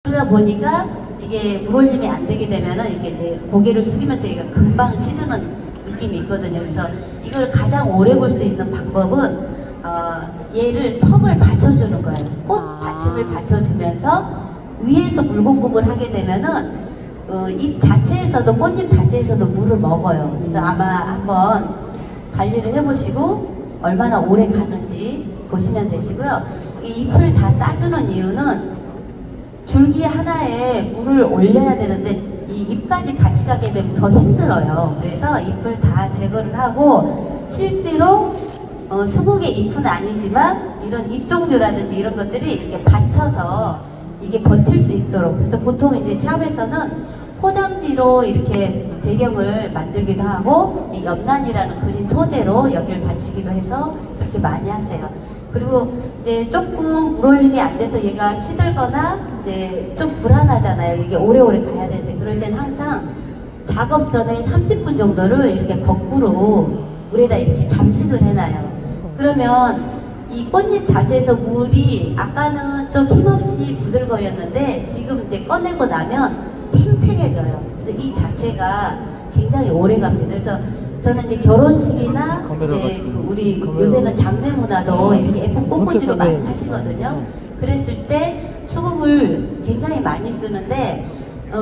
그러다 보니까 이게 물올림이 안 되게 되면은 이렇게 이제 고개를 숙이면서 얘가 금방 시드는 느낌이 있거든요. 그래서 이걸 가장 오래 볼 수 있는 방법은 얘를 턱을 받쳐주는 거예요. 꽃 받침을 받쳐주면서 위에서 물 공급을 하게 되면은 잎 자체에서도 꽃잎 자체에서도 물을 먹어요. 그래서 아마 한번 관리를 해보시고 얼마나 오래 가는지 보시면 되시고요. 이 잎을 다 따주는 이유는 줄기 하나에 물을 올려야 되는데 이 잎까지 같이 가게 되면 더 힘들어요. 그래서 잎을 다 제거를 하고 실제로 수국의 잎은 아니지만 이런 잎 종류라든지 이런 것들이 이렇게 받쳐서 이게 버틸 수 있도록, 그래서 보통 이제 샵에서는 포장지로 이렇게 배경을 만들기도 하고 염란이라는 그린 소재로 여기를 받치기도 해서 그렇게 많이 하세요. 그리고 이제 조금 물올림이 안 돼서 얘가 시들거나 이제 좀 불안하잖아요. 이게 오래오래 가야 되는데 그럴 땐 항상 작업 전에 30분 정도를 이렇게 거꾸로 물에다 이렇게 잠식을 해놔요. 그러면 이 꽃잎 자체에서 물이 아까는 좀 힘없이 부들거렸는데 지금 이제 꺼내고 나면 탱탱해져요. 그래서 이 자체가 굉장히 오래 갑니다. 그래서 저는 이제 결혼식이나 이제 우리 요새는 장례 문화도 이렇게 예쁜 꽃꽂이로 많이 하시거든요. 그랬을 때 수국을 굉장히 많이 쓰는데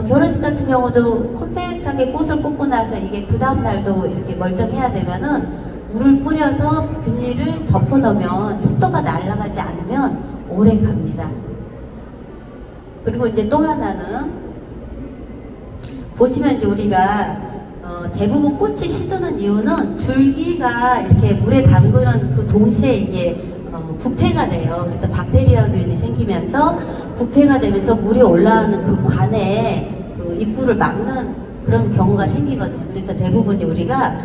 결혼식 같은 경우도 컴팩트하게 꽃을 꽂고 나서 이게 그 다음날도 이렇게 멀쩡해야 되면은 물을 뿌려서 비닐을 덮어 놓으면 습도가 날아가지 않으면 오래 갑니다. 그리고 이제 또 하나는 보시면 이제 우리가 대부분 꽃이 시드는 이유는 줄기가 이렇게 물에 담그는 그 동시에 이게 부패가 돼요. 그래서 박테리아균이 생기면서 부패가 되면서 물이 올라오는 그 관에 그 입구를 막는 그런 경우가 생기거든요. 그래서 대부분 우리가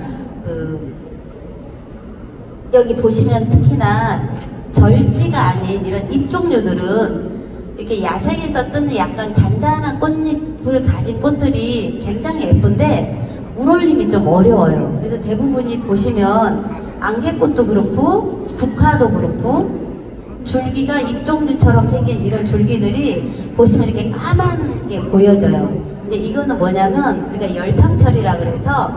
여기 보시면 특히나 절지가 아닌 이런 잎 종류들은 이렇게 야생에서 뜨는 약간 잔잔한 꽃잎을 가진 꽃들이 굉장히 예쁜데 물올림이 좀 어려워요. 그래서 대부분이 보시면 안개꽃도 그렇고 국화도 그렇고 줄기가 잎 종류처럼 생긴 이런 줄기들이 보시면 이렇게 까맣게 보여져요. 근데 이거는 뭐냐면 우리가 열탕철이라 그래서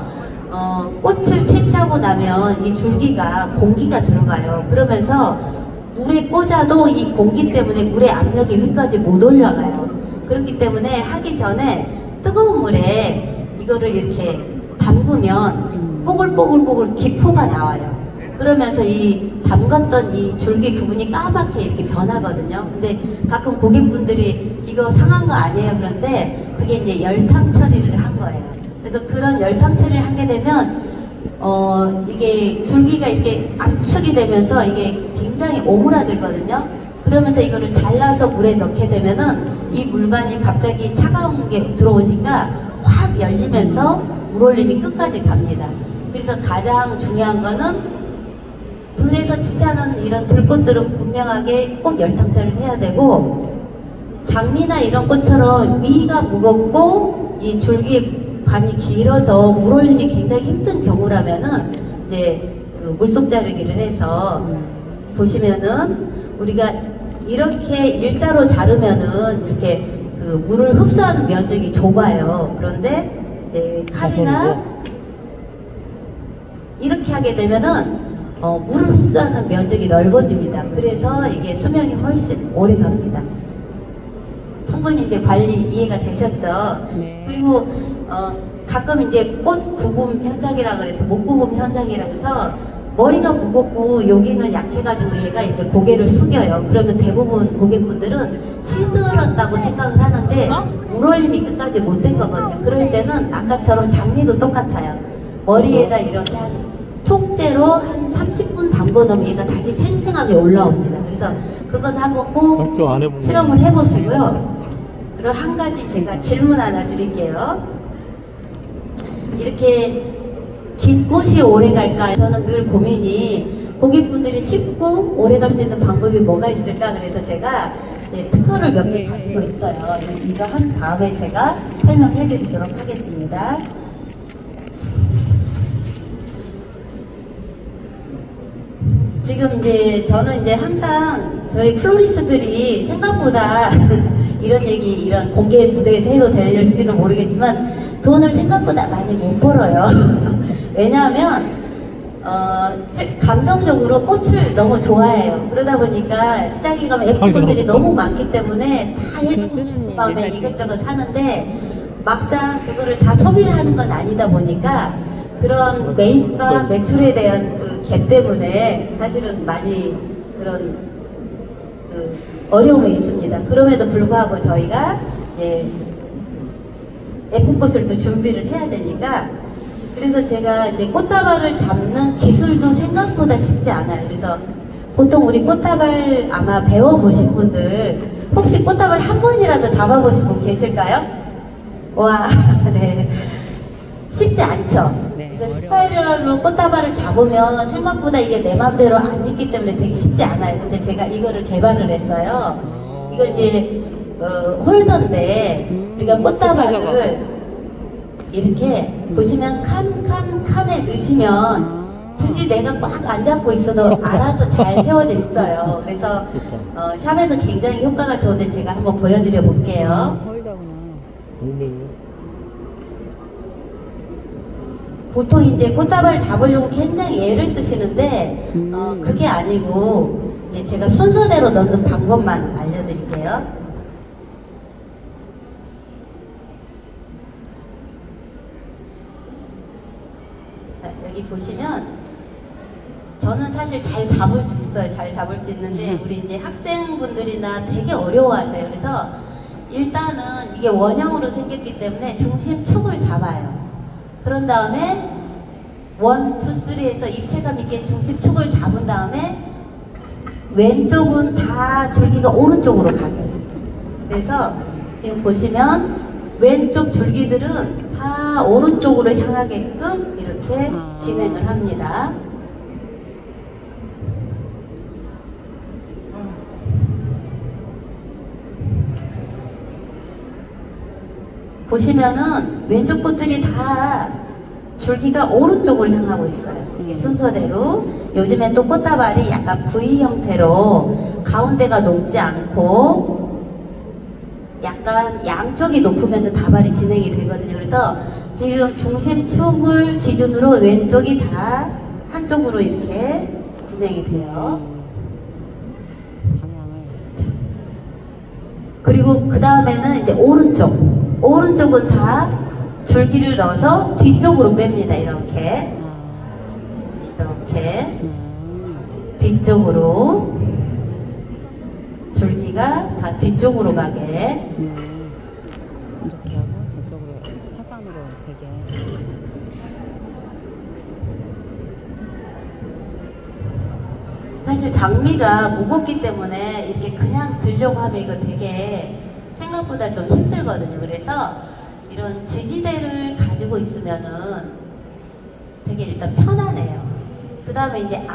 꽃을 채취하고 나면 이 줄기가 공기가 들어가요. 그러면서 물에 꽂아도 이 공기 때문에 물의 압력이 위까지 못 올라가요. 그렇기 때문에 하기 전에 뜨거운 물에 이거를 이렇게 담그면 뽀글뽀글뽀글 기포가 나와요. 그러면서 이 담갔던 이 줄기 부분이 까맣게 이렇게 변하거든요. 근데 가끔 고객분들이 이거 상한 거 아니에요? 그런데 그게 이제 열탕 처리를 한 거예요. 그래서 그런 열탕 처리를 하게 되면 이게 줄기가 이렇게 압축이 되면서 이게 굉장히 오므라들거든요. 그러면서 이거를 잘라서 물에 넣게 되면은 이 물관이 갑자기 차가운 게 들어오니까 확 열리면서 물올림이 끝까지 갑니다. 그래서 가장 중요한 거는 들에서 치지 않은 이런 들꽃들은 분명하게 꼭 열탕처리를 해야 되고, 장미나 이런 꽃처럼 위가 무겁고 이 줄기 관이 길어서 물올림이 굉장히 힘든 경우라면은 이제 그 물속 자르기를 해서 보시면은 우리가 이렇게 일자로 자르면은 이렇게 그 물을 흡수하는 면적이 좁아요. 그런데 이제 칼이나 이렇게 하게 되면은 물을 흡수하는 면적이 넓어집니다. 그래서 이게 수명이 훨씬 오래 갑니다. 충분히 이제 관리 이해가 되셨죠? 네. 그리고 가끔 이제 꽃 구금 현상이라 그래서 목 구금 현상이라 해서 머리가 무겁고 여기는 약해가지고 얘가 이제 고개를 숙여요. 그러면 대부분 고객분들은 시들었다고 생각을 하는데 물올림이 끝까지 못 된 거거든요. 그럴 때는 아까처럼 장미도 똑같아요. 머리에다 이렇게 한 통째로 한 30분 담궈 놓으면 얘가 다시 생생하게 올라옵니다. 그래서 그건 한번 꼭 실험을 해보시고요. 그리고 한 가지 제가 질문 하나 드릴게요. 이렇게 긴 꽃이 오래 갈까? 저는 늘 고민이 고객분들이 쉽고 오래 갈 수 있는 방법이 뭐가 있을까? 그래서 제가 특허를 몇 개 가지고 있어요. 이거 한 다음에 제가 설명해 드리도록 하겠습니다. 지금 이제 저는 이제 항상 저희 플로리스트들이 생각보다 이런 얘기, 이런 공개 무대에서 해도 될지는 모르겠지만 돈을 생각보다 많이 못 벌어요. 왜냐하면 감성적으로 꽃을 너무 좋아해요. 그러다 보니까 시장에 가면 예쁜들이 너무 많기 때문에 다 해주는 마음에 이것저것 사는데 막상 그거를 다 소비를 하는 건 아니다 보니까 그런 매입과 매출에 대한 그 갭 때문에 사실은 많이 그런 그 어려움이 있습니다. 그럼에도 불구하고 저희가 이제 예쁜 꽃을 또 준비를 해야 되니까, 그래서 제가 이제 꽃다발을 잡는 기술도 생각보다 쉽지 않아요. 그래서 보통 우리 꽃다발 아마 배워보신 분들 혹시 꽃다발 한 번이라도 잡아보신 분 계실까요? 와, 네. 쉽지 않죠. 그래서 스파이럴로 꽃다발을 잡으면 생각보다 이게 내 맘대로 안 익기 때문에 되게 쉽지 않아요. 근데 제가 이거를 개발을 했어요. 이거 이제 홀더인데 우리가 꽃다발을 이렇게 보시면 칸에 넣으시면 굳이 내가 꽉 안 잡고 있어도 알아서 잘 세워져 있어요. 그래서 샵에서 굉장히 효과가 좋은데 제가 한번 보여드려 볼게요. 보통 이제 꽃다발 잡으려고 굉장히 애를 쓰시는데 그게 아니고 이제 제가 순서대로 넣는 방법만 알려드릴게요. 자, 여기 보시면 저는 사실 잘 잡을 수 있어요. 잘 잡을 수 있는데 우리 이제 학생분들이나 되게 어려워하세요. 그래서 일단은 이게 원형으로 생겼기 때문에 중심축을 잡아요. 그런 다음에 1, 2, 3에서 입체감 있게 중심축을 잡은 다음에 왼쪽은 다 줄기가 오른쪽으로 가요. 그래서 지금 보시면 왼쪽 줄기들은 다 오른쪽으로 향하게끔 이렇게 진행을 합니다. 보시면은 왼쪽 꽃들이 다 줄기가 오른쪽으로 향하고 있어요. 이게 순서대로. 요즘엔 또 꽃다발이 약간 V 형태로 가운데가 높지 않고 약간 양쪽이 높으면서 다발이 진행이 되거든요. 그래서 지금 중심축을 기준으로 왼쪽이 다 한쪽으로 이렇게 진행이 돼요. 그리고 그 다음에는 이제 오른쪽은 다 줄기를 넣어서 뒤쪽으로 뺍니다. 이렇게 뒤쪽으로 줄기가 다 뒤쪽으로 가게 이렇게 하고 저쪽으로 사선으로 되게. 사실 장미가 무겁기 때문에 이렇게 그냥 들려고 하면 이거 되게 생각보다 좀 힘들거든요. 그래서 이런 지지대를 가지고 있으면은 되게 일단 편하네요. 그 다음에 이제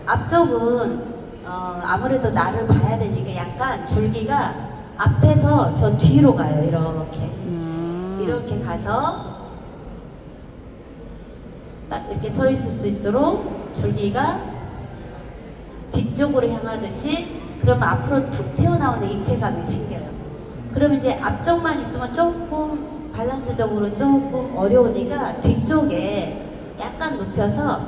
앞쪽은 아무래도 나를 봐야 되니까 약간 줄기가 앞에서 저 뒤로 가요. 이렇게 가서 딱 이렇게 서 있을 수 있도록 줄기가 뒤쪽으로 향하듯이, 그러면 앞으로 툭 튀어나오는 입체감이 생겨요. 그러면 이제 앞쪽만 있으면 조금 밸런스적으로 조금 어려우니까 뒤쪽에 약간 눕혀서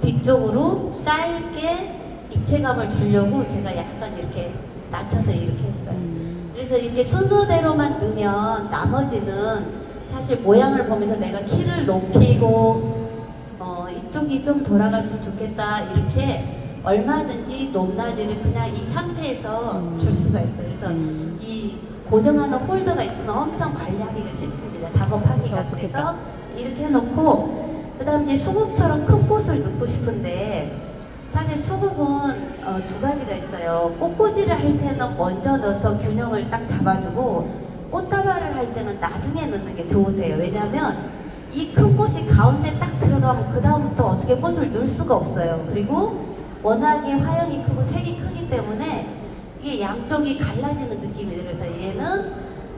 뒤쪽으로 짧게 입체감을 주려고 제가 약간 이렇게 낮춰서 이렇게 했어요. 그래서 이렇게 순서대로만 넣으면 나머지는 사실 모양을 보면서 내가 키를 높이고 이쪽이 좀 돌아갔으면 좋겠다 이렇게 얼마든지 높낮이를 그냥 이 상태에서 줄 수가 있어요. 그래서 이 고정하는 홀더가 있으면 엄청 관리하기가 쉽습니다. 작업하기가. 그래서 이렇게 해놓고 그 다음 이제 수국처럼 큰 꽃을 넣고 싶은데 사실 수국은 두 가지가 있어요. 꽃꽂이를 할 때는 먼저 넣어서 균형을 딱 잡아주고 꽃다발을 할 때는 나중에 넣는 게 좋으세요. 왜냐하면 이 큰 꽃이 가운데 딱 들어가면 그 다음부터 어떻게 꽃을 넣을 수가 없어요. 그리고 워낙에 화형이 크고 색이 크기 때문에 이게 양쪽이 갈라지는 느낌이 들어서 얘는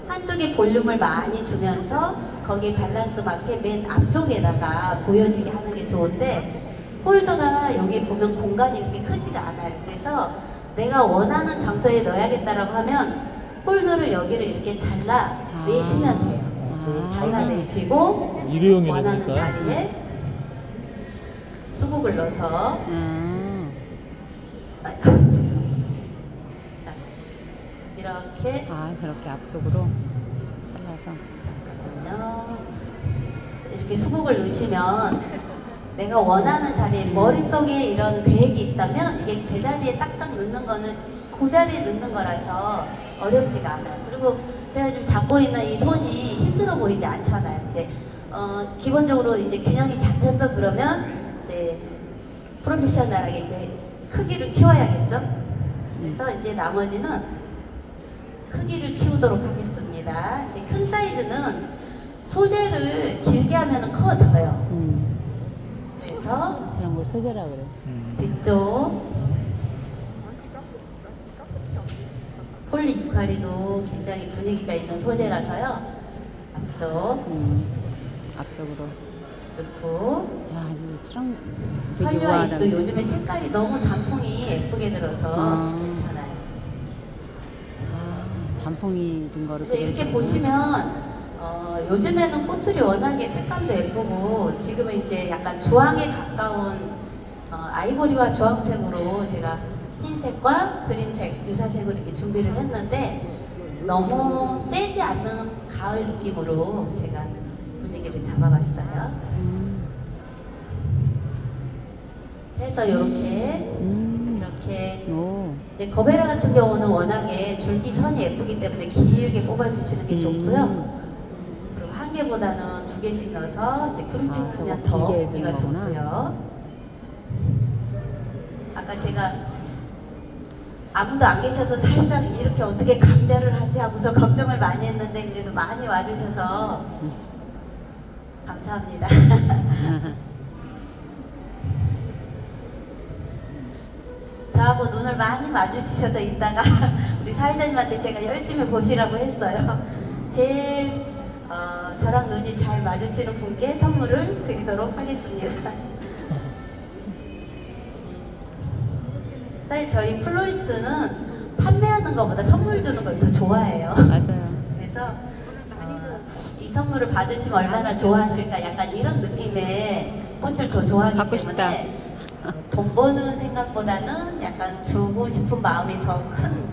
한쪽에 볼륨을 많이 주면서 거기에 밸런스 맞게 맨 앞쪽에다가 보여지게 하는 게 좋은데 홀더가 여기 보면 공간이 그렇게 크지가 않아요. 그래서 내가 원하는 장소에 넣어야겠다라고 하면 폴더를 여기를 이렇게 잘라내시면 돼요. 잘라내시고 일회용이네, 원하는 그러니까. 자리에 수국을 넣어서 죄송합니다. 이렇게 저렇게 앞쪽으로 잘라서. 이렇게 수국을 넣으시면 내가 원하는 자리에 머릿속에 이런 계획이 있다면 이게 제자리에 딱딱 넣는 거는 그 자리에 넣는 거라서 어렵지가 않아요. 그리고 제가 지금 잡고 있는 이 손이 힘들어 보이지 않잖아요. 이제 기본적으로 이제 균형이 잡혔어 그러면 이제 프로페셔널하게 이제 크기를 키워야겠죠. 그래서 이제 나머지는 크기를 키우도록 하겠습니다. 이제 큰 사이즈는 소재를 길게 하면 커져요. 그래서 그런 걸 소재라 그래. 뒤쪽 폴리 유카리도 굉장히 분위기가 있는 소재라서요. 앞쪽으로 넣고. 야, 진짜 트렁 되게 설녀 우아하다. 잎도 그치? 요즘에 색깔이 너무 단풍이 예쁘게 들어서 괜찮아요. 단풍이 든 거를 그래서 이렇게 그대로 보시면 요즘에는 꽃들이 워낙에 색감도 예쁘고 지금은 이제 약간 주황에 가까운 아이보리와 주황색으로 제가 흰색과 그린색, 유사색으로 이렇게 준비를 했는데 너무 세지 않는 가을 느낌으로 제가 분위기를 잡아봤어요. 해서 이렇게 이제 거베라 같은 경우는 워낙에 줄기선이 예쁘기 때문에 길게 뽑아주시는 게 좋고요. 그리고 한 개보다는 두 개씩 넣어서 이제 그루팅하면 더 보기가 좋고요. 아까 제가 아무도 안 계셔서 살짝 이렇게 어떻게 감자를 하지 하고서 걱정을 많이 했는데 그래도 많이 와주셔서 감사합니다. 저하고 눈을 많이 마주치셔서 있다가 우리 사회자님한테 제가 열심히 보시라고 했어요. 제일 저랑 눈이 잘 마주치는 분께 선물을 드리도록 하겠습니다. 사실 저희 플로리스트는 판매하는 것보다 선물 주는 걸 더 좋아해요. 맞아요. 그래서 이 선물을 받으시면 얼마나 좋아하실까 약간 이런 느낌의 꽃을 더 좋아하기 받고 때문에 돈 버는 생각보다는 약간 주고 싶은 마음이 더 큰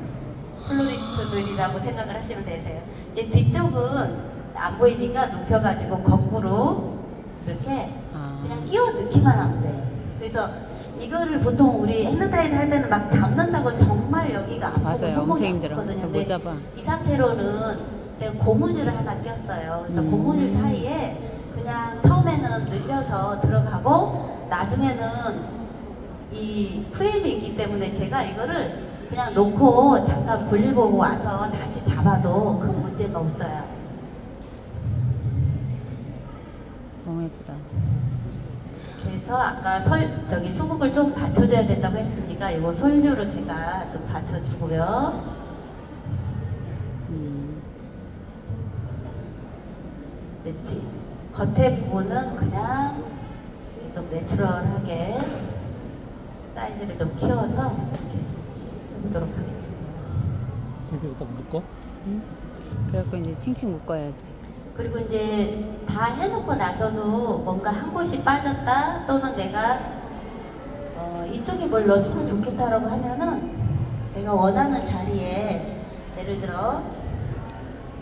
플로리스트들이라고 생각을 하시면 되세요. 이제 뒤쪽은 안 보이니까 눕혀가지고 거꾸로 이렇게 그냥 끼워 넣기만 하면 돼요. 그래서 이거를 보통 우리 핸드타이드 할 때는 막 잡는다고 정말 여기가 아프고 맞아요. 손목이 엄청 힘들어. 아프거든요. 못 잡아. 이 상태로는 제가 고무줄을 하나 꼈어요. 그래서 고무줄 사이에 그냥 처음에는 늘려서 들어가고 나중에는 이 프레임이 있기 때문에 제가 이거를 그냥 놓고 잠깐 볼일 보고 와서 다시 잡아도 큰 문제가 없어요. 너무 예쁘다. 그래서 아까 저기 수국을 좀 받쳐줘야 된다고 했으니까 이거 솔류로 제가 좀 받쳐주고요. 겉에 부분은 그냥 좀 내추럴하게 사이즈를 좀 키워서 이렇게 해보도록 하겠습니다. 여기부터 묶어? 그래갖고 이제 칭칭 묶어야지. 그리고 이제 다 해놓고 나서도 뭔가 한 곳이 빠졌다 또는 내가 이쪽에 뭘 넣었으면 좋겠다라고 하면은 내가 원하는 자리에 예를 들어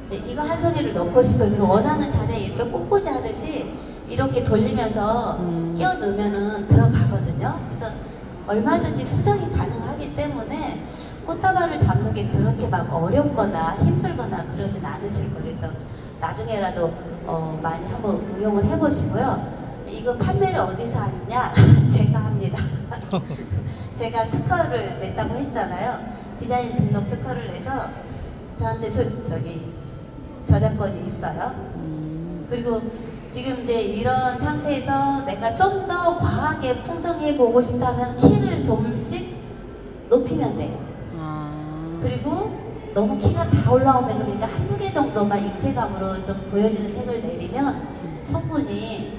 이제 이거 한 송이를 넣고 싶어요. 그리고 원하는 자리에 이렇게 꽃꽂이 하듯이 이렇게 돌리면서 끼워 넣으면은 들어가거든요. 그래서 얼마든지 수정이 가능하기 때문에 꽃다발을 잡는 게 그렇게 막 어렵거나 힘들거나 그러진 않으실 거예요. 그래서 나중에라도 많이 한번 응용을 해보시고요. 이거 판매를 어디서 하느냐? 제가 합니다. 제가 특허를 냈다고 했잖아요. 디자인 등록 특허를 내서 저한테 저기 저작권이 있어요. 그리고 지금 이제 이런 상태에서 내가 좀 더 과하게 풍성해 보고 싶다면 키를 좀씩 높이면 돼요. 그리고 너무 키가 다 올라오면 그러니까 한두 개 정도만 입체감으로 좀 보여지는 색을 내리면 충분히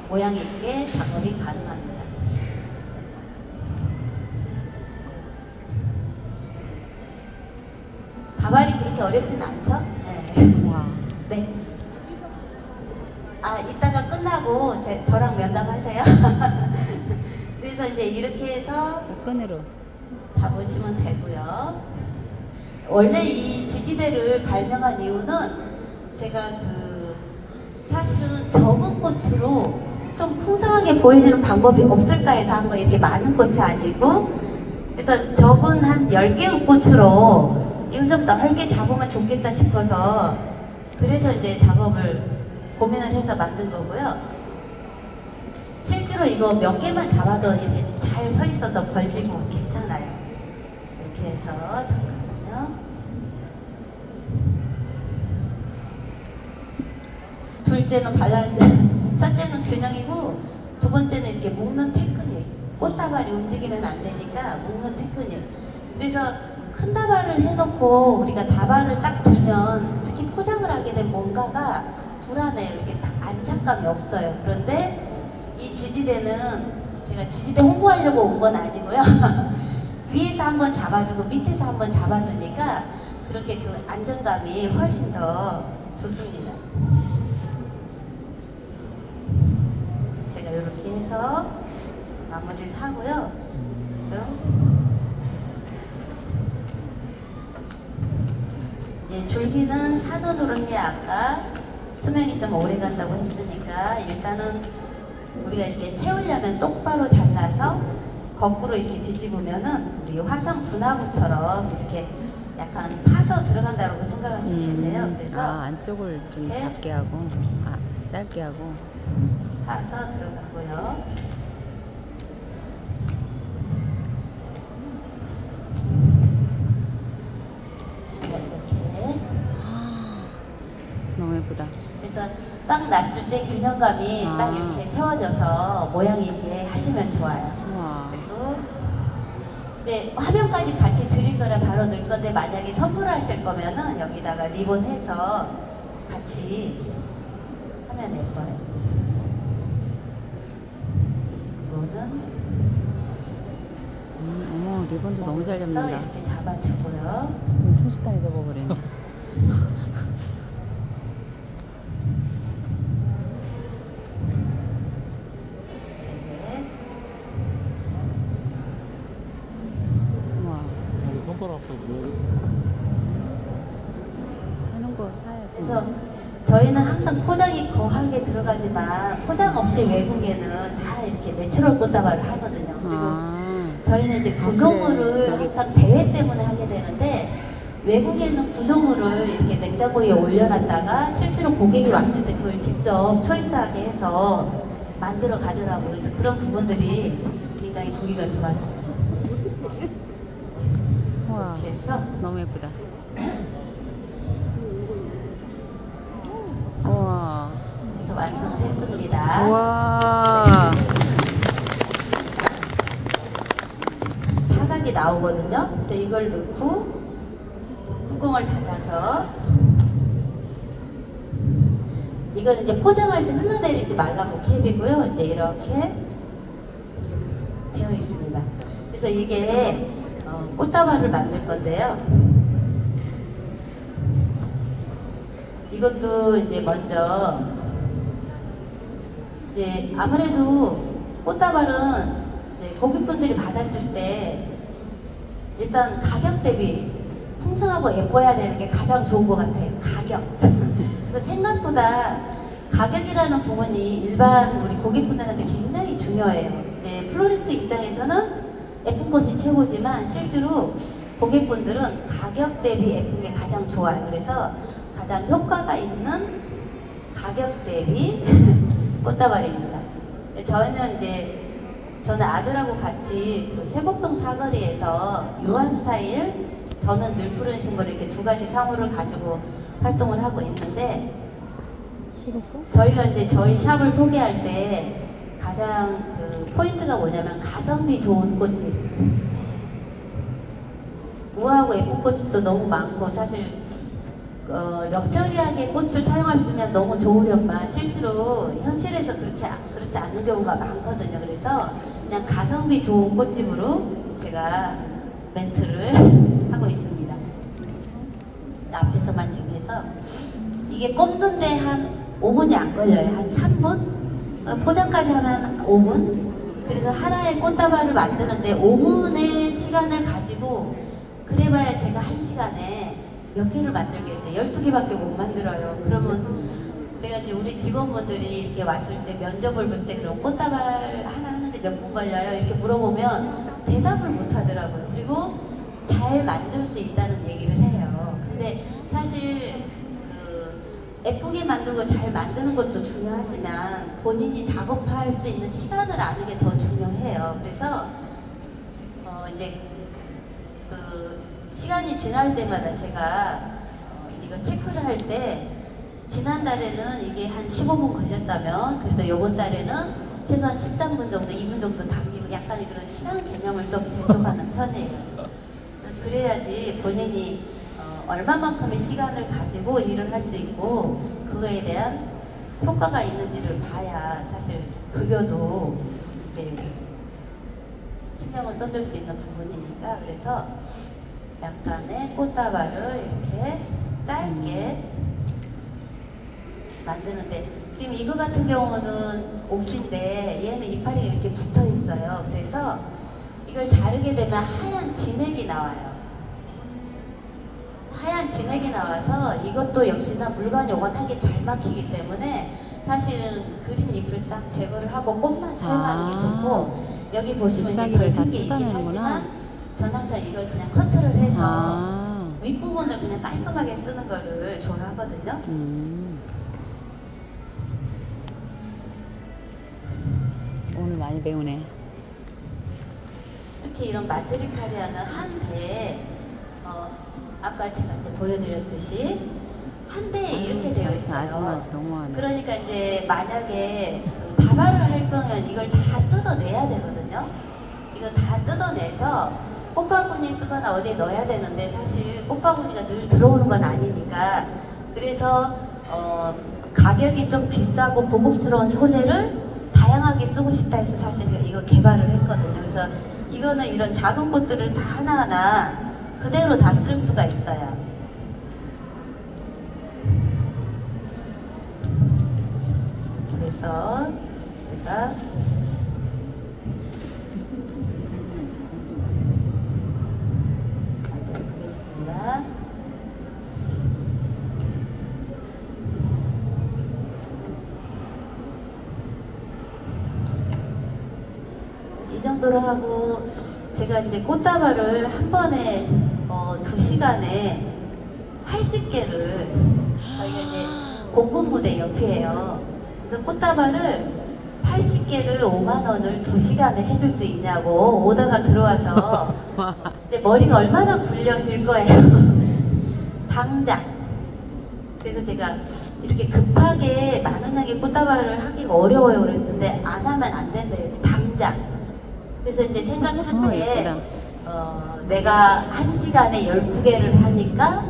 모양 있게 작업이 가능합니다. 다발이 그렇게 어렵진 않죠? 네. 와. 네. 아, 이따가 끝나고 저랑 면담하세요. 그래서 이제 이렇게 해서 저 끈으로. 잡으시면 되고요. 원래 이 지지대를 발명한 이유는 제가 사실은 적은 꽃으로 좀 풍성하게 보여주는 방법이 없을까 해서 한 거, 이렇게 많은 꽃이 아니고. 그래서 적은 한 10개의 꽃으로 이걸 좀 넓게 잡으면 좋겠다 싶어서 그래서 이제 작업을 고민을 해서 만든 거고요. 실제로 이거 몇 개만 잡아도 이렇게 잘 서 있어서 벌리고 괜찮아요. 이렇게 해서 잠깐만요. 둘째는 첫째는 균형이고 두 번째는 이렇게 묶는 테크닉. 꽃다발이 움직이면 안 되니까 묶는 테크닉. 그래서 큰 다발을 해놓고 우리가 다발을 딱 들면 특히 포장을 하게 된 뭔가가 불안해요. 이렇게 딱 안착감이 없어요. 그런데 이 지지대는 제가 지지대 홍보하려고 온 건 아니고요. 위에서 한번 잡아주고 밑에서 한번 잡아주니까 그렇게 그 안정감이 훨씬 더 좋습니다. 제가 이렇게 해서 마무리를 하고요. 지금 이제 줄기는 사선으로 해야 아까 수명이 좀 오래 간다고 했으니까 일단은 우리가 이렇게 세우려면 똑바로 잘라서 거꾸로 이렇게 뒤집으면은 우리 화성 분화구처럼 이렇게 약간 파서 들어간다고 생각하시면 되세요. 그래서 안쪽을 좀 이렇게 작게 하고, 짧게 하고. 파서 들어가고요. 이렇게. 너무 예쁘다. 그래서 딱 놨을 때 균형감이 딱 이렇게 세워져서 모양이 이렇게 하시면 좋아요. 우와. 그리고 이제 화면까지 같이 드릴 거라 바로 넣을 건데 만약에 선물하실 거면은 여기다가 리본 해서 같이 하면 예뻐요. 이거는 어머, 리본도 너무 잘 잡는다. 이렇게 잡아주고요. 순식간에 잡아버리네. 자기 손가락도 하는 거 사야지. 그래서 저희는 항상 포장이 거하게 들어가지만 포장 없이 외국에는 다 이렇게 내추럴 꽃다발을 하거든요. 그리고 저희는 이제 구조물을 그래. 항상 대회 때문에 하게 되는데 외국에는 구조물을 이렇게 냉장고에 올려놨다가 실제로 고객이 왔을 때 그걸 직접 초이스하게 해서 만들어 가더라고요. 그래서 그런 부분들이 굉장히 보기가 좋았어요. 우와, 이렇게 해서 너무 예쁘다. 우와. 그래서 완성을 했습니다. 우와. 사각이 나오거든요. 그래서 이걸 넣고 뚜껑을 닫아서 이건 이제 포장할 때 흘러내리지 말라고 캡이고요. 이제 이렇게 되어 있습니다. 그래서 이게 꽃다발을 만들 건데요. 이것도 이제 먼저 이제 아무래도 꽃다발은 이제 고객분들이 받았을 때 일단 가격 대비 풍성하고 예뻐야 되는 게 가장 좋은 것 같아요. 가격. 그래서 생각보다 가격이라는 부분이 일반 우리 고객분들한테 굉장히 중요해요. 이제 플로리스트 입장에서는 예쁜 것이 최고지만 실제로 고객분들은 가격 대비 예쁜 게 가장 좋아요. 그래서 가장 효과가 있는 가격 대비 꽃다발입니다. 저는 아들하고 같이 그 세곡동 사거리에서 요한 스타일, 저는 늘 푸른 신부를 이렇게 두 가지 사물을 가지고 활동을 하고 있는데 저희가 이제 저희 샵을 소개할 때 가장 그 포인트가 뭐냐면 가성비 좋은 꽃집. 우아하고 예쁜 꽃집도 너무 많고 사실 럭셔리하게 꽃을 사용했으면 너무 좋으련만 실제로 현실에서 그렇지 않은 경우가 많거든요. 그래서 그냥 가성비 좋은 꽃집으로 제가 멘트를 하고 있습니다. 앞에서만 지금 해서 이게 꼽는데 한 5분이 안 걸려요. 한 3분? 포장까지 하면 5분? 그래서 하나의 꽃다발을 만드는데 5분의 시간을 가지고 그래봐야 제가 1시간에 몇 개를 만들겠어요. 12개밖에 못 만들어요. 그러면 내가 이제 우리 직원분들이 이렇게 왔을 때 면접을 볼 때 그럼 꽃다발 하나 하는데 몇 분 걸려요? 이렇게 물어보면 대답을 못 하더라고요. 그리고 잘 만들 수 있다는 얘기를 해요. 근데 사실 예쁘게 만들고 잘 만드는 것도 중요하지만 본인이 작업할 수 있는 시간을 아는 게 더 중요해요. 그래서 이제 시간이 지날 때마다 제가 이거 체크를 할 때 지난달에는 이게 한 15분 걸렸다면 그래도 이번 달에는 최소한 13분 정도, 2분 정도 당기고 약간 그런 시간 개념을 좀 재촉하는 편이에요. 그래야지 본인이 얼마만큼의 시간을 가지고 일을 할 수 있고 그거에 대한 효과가 있는지를 봐야 사실 급여도 신경을 써줄 수 있는 부분이니까 그래서 약간의 꽃다발을 이렇게 짧게 만드는데 지금 이거 같은 경우는 옥시인데 얘는 이파리가 이렇게 붙어 있어요. 그래서 이걸 자르게 되면 하얀 진액이 나와요. 하얀 진액이 나와서 이것도 역시나 물관이 워낙에 잘 막히기 때문에 사실은 그린 잎을 싹 제거를 하고 꽃만 사용하는 게 좋고 여기 보시면 이제 붉은 게 있긴 하지만 전 항상 이걸 그냥 커트를 해서 윗부분을 그냥 깔끔하게 쓰는 거를 좋아하거든요. 오늘 많이 배우네. 특히 이런 마트리카리아는 한 대에 아까 제가 보여드렸듯이 한 대에 이렇게 되어 있어요. 아줌마 너무하네. 그러니까 이제 만약에 다발을 할 거면 이걸 다 뜯어내야 되거든요. 이거 다 뜯어내서 꽃바구니 쓰거나 어디에 넣어야 되는데 사실 꽃바구니가 늘 들어오는 건 아니니까 그래서 가격이 좀 비싸고 고급스러운 소재를 다양하게 쓰고 싶다 해서 사실 이거 개발을 했거든요. 그래서 이거는 이런 작은 꽃들을 다 하나하나 그대로 다 쓸 수가 있어요. 그래서 제가 만들어보겠습니다. 이 정도로 하고 제가 이제 꽃다발을 한 번에 2시간에 80개를 저희가 이제 공군부대 옆이에요. 그래서 꽃다발을 80개를 5만 원을 2시간에 해줄 수 있냐고 오더가 들어와서 근데 머리가 얼마나 굴려질 거예요. 당장. 그래서 제가 이렇게 급하게 많은하게 꽃다발을 하기가 어려워요 그랬는데 안 하면 안 된대요. 당장. 그래서 이제 생각할 때 내가 1시간에 12개를 하니까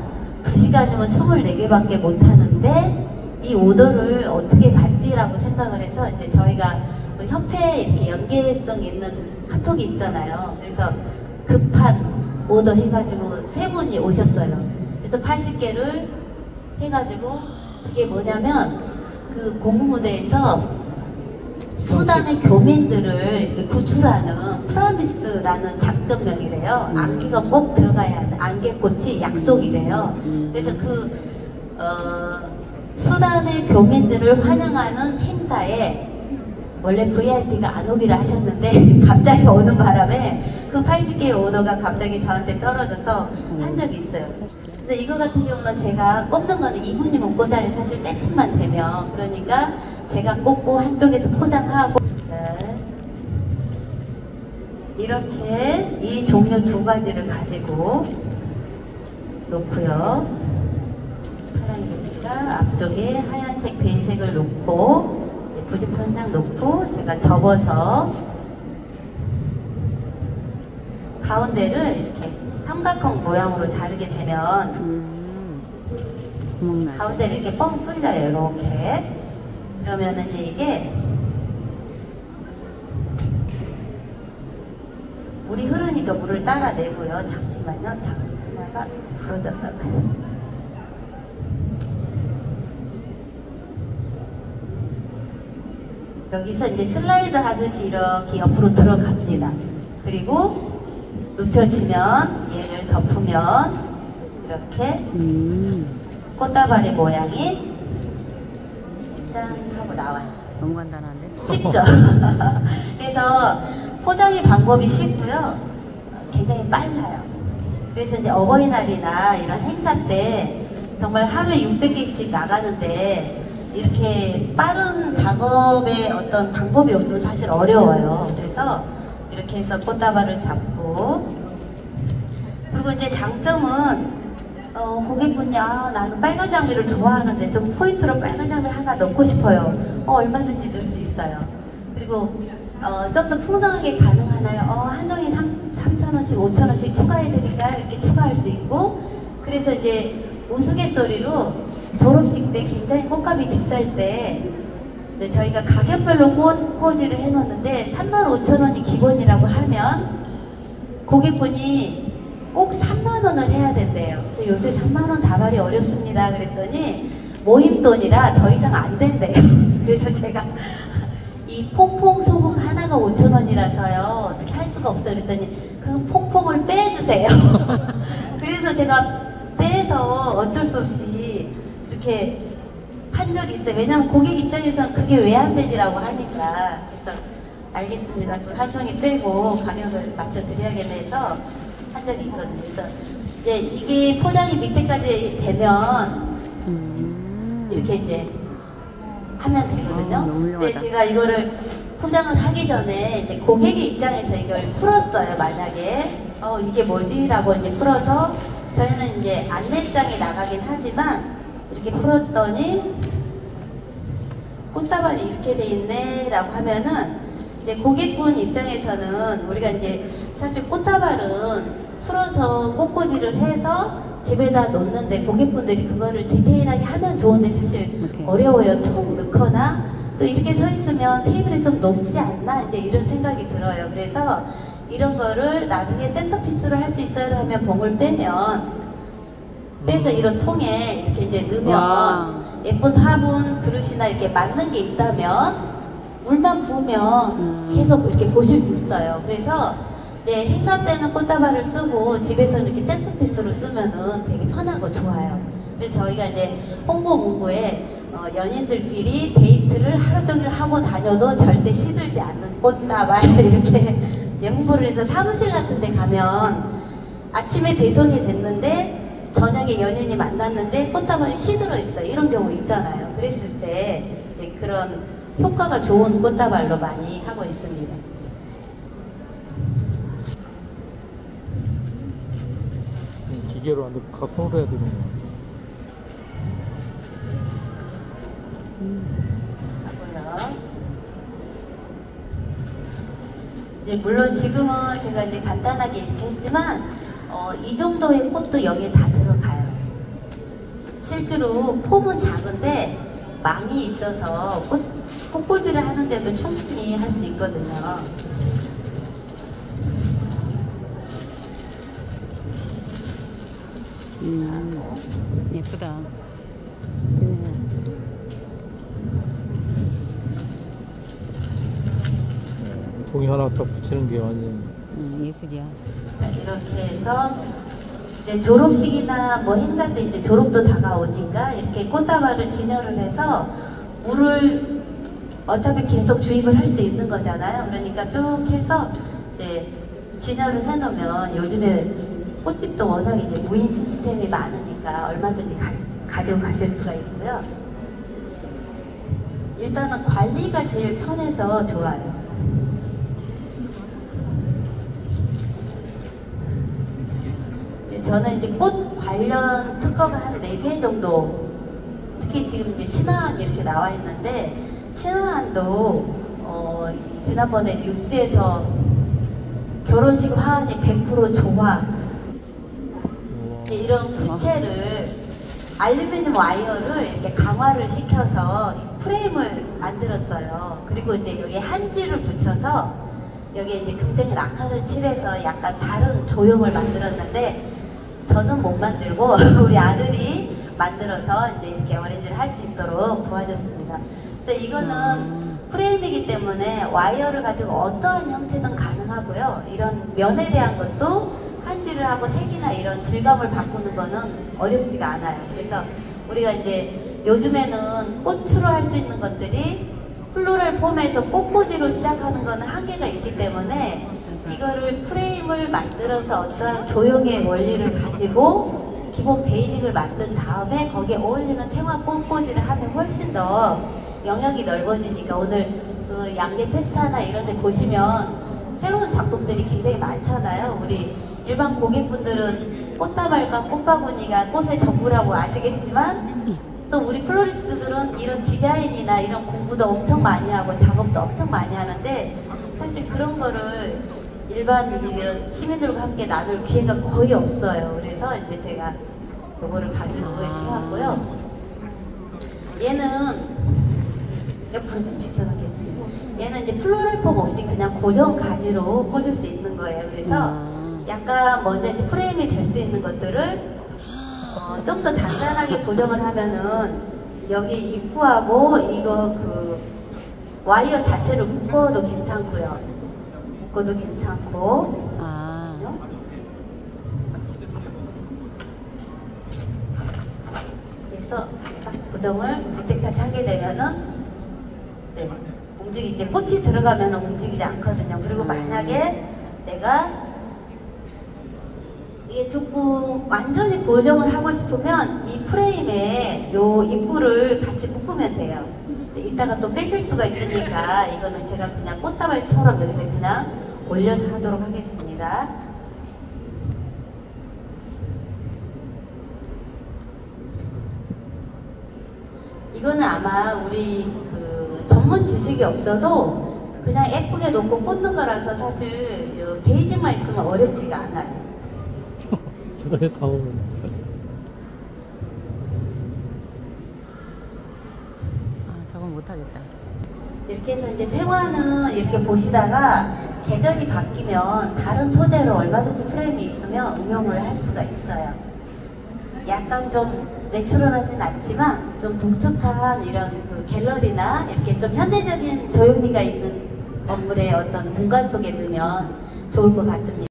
2시간이면 24개밖에 못 하는데 이 오더를 어떻게 받지라고 생각을 해서 이제 저희가 그 협회에 이렇게 연계성 있는 카톡이 있잖아요. 그래서 급한 오더 해가지고 3분이 오셨어요. 그래서 80개를 해가지고 그게 뭐냐면 그 공무대에서 수단의 교민들을 이렇게 구출하는 프라미스라는 작전명이래요. 안개가 꼭 들어가야 돼. 안개꽃이 약속이래요. 그래서 그 수단의 교민들을 환영하는 행사에 원래 VIP가 안 오기로 하셨는데 갑자기 오는 바람에 그 80개의 오더가 갑자기 저한테 떨어져서 한 적이 있어요. 그래서 이거 같은 경우는 제가 꼽는 거는 2분이 못 꽂아요. 사실 세팅만 되면. 그러니까 제가 꽂고 한쪽에서 포장하고 자, 이렇게 이 종류 2가지를 가지고 놓고요. 파란색과 앞쪽에 하얀색 빈색을 놓고 부직포 한 장 놓고 제가 접어서 가운데를 이렇게 삼각형 모양으로 자르게 되면 가운데를 이렇게 뻥 뚫려요. 이렇게. 그러면은 이제 이게 물이 흐르니까 물을 따라내고요. 잠시만요. 자, 하나가 부러졌다가 여기서 이제 슬라이드 하듯이 이렇게 옆으로 들어갑니다. 그리고 눕혀지면 얘를 덮으면 이렇게 꽃다발의 모양이 짠 하고 나와요. 너무 간단한데? 쉽죠? 그래서 포장의 방법이 쉽고요. 굉장히 빨라요. 그래서 이제 어버이날이나 이런 행사 때 정말 하루에 600개씩 나가는데 이렇게 빠른 작업의 어떤 방법이 없으면 사실 어려워요. 그래서 이렇게 해서 꽃다발을 잡고, 그리고 이제 장점은 고객분이 나는 빨간 장미를 좋아하는데 좀 포인트로 빨간 장미 하나 넣고 싶어요. 얼마든지 넣을 수 있어요. 그리고 좀 더 풍성하게 가능하나요? 한 장에 3,000원씩 5,000원씩 추가해드릴까요? 이렇게 추가할 수 있고, 그래서 이제 우스갯소리로 졸업식 때 굉장히 꽃값이 비쌀 때 저희가 가격별로 꽃꽂이를 해놓는데 35,000원이 기본이라고 하면 고객분이 꼭 3만원을 해야 된대요. 그래서 요새 3만원 다발이 어렵습니다. 그랬더니 모임돈이라 더 이상 안 된대요. 그래서 제가 이 퐁퐁 소금 하나가 5,000원이라서요 어떻게 할 수가 없어요. 그랬더니 그 퐁퐁을 빼주세요. 그래서 제가 빼서 어쩔 수 없이 이렇게 한 적이 있어요. 왜냐면 고객 입장에서는 그게 왜 안 되지라고 하니까. 그래서 알겠습니다. 그 한송이 빼고 가격을 맞춰 드려야겠네 해서 한 적이 있거든요. 그래서 이제 이게 포장이 밑에까지 되면 이렇게 이제 하면 되거든요. 근데 제가 이거를 포장을 하기 전에 이제 고객의 입장에서 이걸 풀었어요. 만약에 이게 뭐지? 라고 이제 풀어서 저희는 이제 안내장이 나가긴 하지만 이렇게 풀었더니 꽃다발이 이렇게 돼 있네 라고 하면은 이제 고객분 입장에서는 우리가 이제 사실 꽃다발은 풀어서 꽃꽂이를 해서 집에다 놓는데 고객분들이 그거를 디테일하게 하면 좋은데 사실 어려워요. 통 넣거나 또 이렇게 서 있으면 테이블이 좀 높지 않나 이제 이런 생각이 들어요. 그래서 이런 거를 나중에 센터피스로 할 수 있어요 하면 봉을 빼서 이런 통에 이렇게 이제 넣으면 예쁜 화분 그릇이나 이렇게 맞는 게 있다면 물만 부으면 계속 이렇게 보실 수 있어요. 그래서 행사 때는 꽃다발을 쓰고 집에서는 이렇게 센터피스로 쓰면은 되게 편하고 좋아요. 그래서 저희가 이제 홍보 문구에 연인들끼리 데이트를 하루 종일 하고 다녀도 절대 시들지 않는 꽃다발 이렇게 이제 홍보를 해서 사무실 같은 데 가면 아침에 배송이 됐는데 저녁에 연인이 만났는데 꽃다발이 시들어 있어요. 이런 경우 있잖아요. 그랬을 때 이제 그런 효과가 좋은 꽃다발로 많이 하고 있습니다. 기계로 안 되고 손으로 해야 되는 거야. 하고요. 이제 물론 지금은 제가 이제 간단하게 이렇게 했지만 이 정도의 꽃도 여기에 다 들어가요. 실제로 폼은 작은데 망이 있어서 꽃꽂이를 하는데도 충분히 할 수 있거든요. 예쁘다. 종이 하나 딱 붙이는 게 완전 예술이야. 이렇게 해서 이제 졸업식이나 뭐 행사 때 이제 졸업도 다가오니까 이렇게 꽃다발을 진열을 해서 물을 어차피 계속 주입을 할 수 있는 거잖아요. 그러니까 쭉 해서 이제 진열을 해놓으면 요즘에 꽃집도 워낙 이제 무인 시스템이 많으니까 얼마든지 가지고 가실 수가 있고요. 일단은 관리가 제일 편해서 좋아요. 저는 이제 꽃 관련 특허가 한 4개 정도, 특히 지금 이제 신화안 이렇게 나와 있는데, 신화안도 지난번에 뉴스에서 결혼식 화환이 100% 조화, 이런 부채를 알루미늄 와이어를 이렇게 강화를 시켜서 프레임을 만들었어요. 그리고 이제 여기 한지를 붙여서 여기에 이제 금색 라카를 칠해서 약간 다른 조형을 만들었는데 저는 못 만들고 우리 아들이 만들어서 이제 이렇게 어레인지를 할 수 있도록 도와줬습니다. 그래서 이거는 프레임이기 때문에 와이어를 가지고 어떠한 형태든 가능하고요. 이런 면에 대한 것도 한지를 하고 색이나 이런 질감을 바꾸는 거는 어렵지가 않아요. 그래서 우리가 이제 요즘에는 꽃으로 할 수 있는 것들이 플로럴 폼에서 꽃꽂이로 시작하는 거는 한계가 있기 때문에 이거를 프레임을 만들어서 어떤 조형의 원리를 가지고 기본 베이직을 만든 다음에 거기에 어울리는 생화 꽃꽂이를 하면 훨씬 더 영역이 넓어지니까 오늘 그 양재 페스타나 이런 데 보시면 새로운 작품들이 굉장히 많잖아요. 우리 일반 고객분들은 꽃다발과 꽃바구니가 꽃의 전부라고 아시겠지만 또 우리 플로리스트들은 이런 디자인이나 이런 공부도 엄청 많이 하고 작업도 엄청 많이 하는데 사실 그런 거를 일반 이런 시민들과 함께 나눌 기회가 거의 없어요. 그래서 이제 제가 요거를 가지고 이렇게 해왔고요. 얘는 옆으로 좀 비켜놓겠습니다. 얘는 이제 플로럴 폼 없이 그냥 고정 가지로 꽂을 수 있는 거예요. 그래서 약간 먼저 이제 프레임이 될 수 있는 것들을 좀 더 단단하게 고정을 하면은 여기 입구하고 이거 그 와이어 자체를 묶어도 괜찮고요. 묶어도 괜찮고. 그래서 딱 고정을 그때까지 하게 되면은 네, 이제 꽃이 들어가면 움직이지 않거든요. 그리고 만약에 내가 이게 조금 완전히 고정을 하고 싶으면 이 프레임에 요 입구를 같이 묶으면 돼요. 이따가 또 빼실 수가 있으니까 이거는 제가 그냥 꽃다발처럼 여기다 그냥 올려서 하도록 하겠습니다. 이거는 아마 우리 그 전문 지식이 없어도 그냥 예쁘게 놓고 꽂는 거라서 사실 베이직만 있으면 어렵지가 않아요. 저게 다 오는. 저건 못하겠다. 이렇게 해서 이제 생화는 이렇게 보시다가 계절이 바뀌면 다른 소재로 얼마든지 프레임이 있으면 응용을 할 수가 있어요. 약간 좀 내추럴하진 않지만 좀 독특한 이런 그 갤러리나 이렇게 좀 현대적인 조형미가 있는 건물의 어떤 공간 속에 넣으면 좋을 것 같습니다.